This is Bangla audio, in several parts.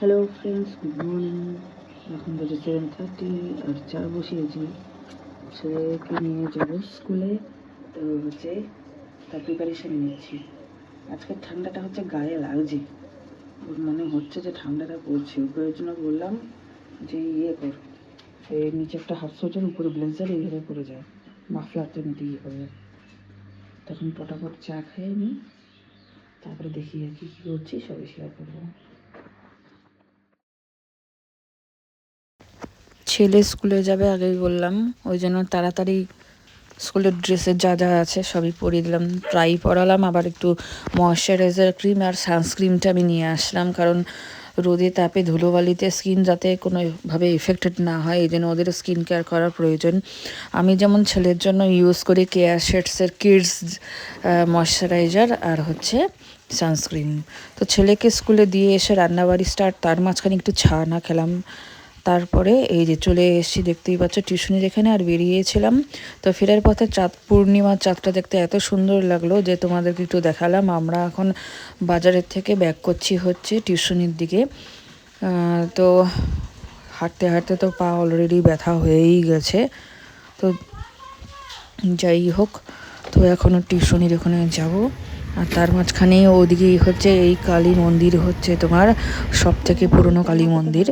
Hello friends, good morning. এখন বাজে 7:30 আর চা বসিয়েছি। ছেলেকে নিয়ে যাব স্কুলে, তো তার প্রিপারেশন নিচ্ছি। আজকে ঠান্ডাটা গায়ে লাগছে, ওর মনে হচ্ছে যে ঠান্ডাটা পড়ছে। ওর জন্য বললাম যে কর, নিচে একটা হাফ সোয়েটার, উপরে ব্লেজার, এইভাবে পরে যায়, মাফলার তো নিতেই হবে। তখন পটাপট চা খেয়ে নিই, তারপরে দেখি আর কি করছি, সবই শেয়ার করবো। ছেলে স্কুলে যাবে আগেই বললাম, ওই জন্য তাড়াতাড়ি স্কুলের ড্রেসের যা যা আছে সবই পরিয়ে দিলাম, ট্রাই পরালাম, আবার একটু ময়শ্চারাইজার ক্রিম আর সানস্ক্রিনটা আমি নিয়ে আসলাম, কারণ রোদে তাপে ধুলোবালিতে স্কিন যাতে কোনোভাবে এফেক্টেড না হয়, এই জন্য ওদের স্কিন কেয়ার করার প্রয়োজন। আমি যেমন ছেলের জন্য ইউজ করি কেয়ার শেডসের কিডস ময়শ্চারাইজার আর সানস্ক্রিন। তো ছেলেকে স্কুলে দিয়ে এসে রান্নাবাড়ি স্টার্ট, তার মাঝখানে একটু চা না খেলাম, তারপরে এই যে চলে এসেছি, দেখতেই পাচ্ছ টিউশনির এখানে, আর বেরিয়েছিলাম। তো ফেরার পথে পূর্ণিমার চাঁদটা দেখতে এত সুন্দর লাগলো যে তোমাদেরকে একটু দেখালাম। আমরা এখন বাজারের থেকে ব্যাক করছি টিউশনির দিকে। তো হাঁটতে হাঁটতে তো পা অলরেডি ব্যথা হয়েই গেছে। তো যাই হোক, তো এখনও টিউশনির ওখানে যাব। আর তার মাঝখানে ওদিকেই এই কালী মন্দির তোমার সব থেকে পুরনো কালী মন্দির,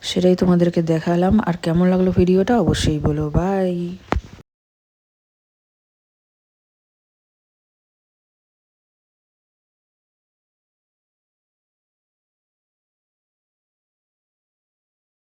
সেটাই তোমাদেরকে দেখালাম। আর কেমন লাগলো ভিডিওটা অবশ্যই বলো। বাই।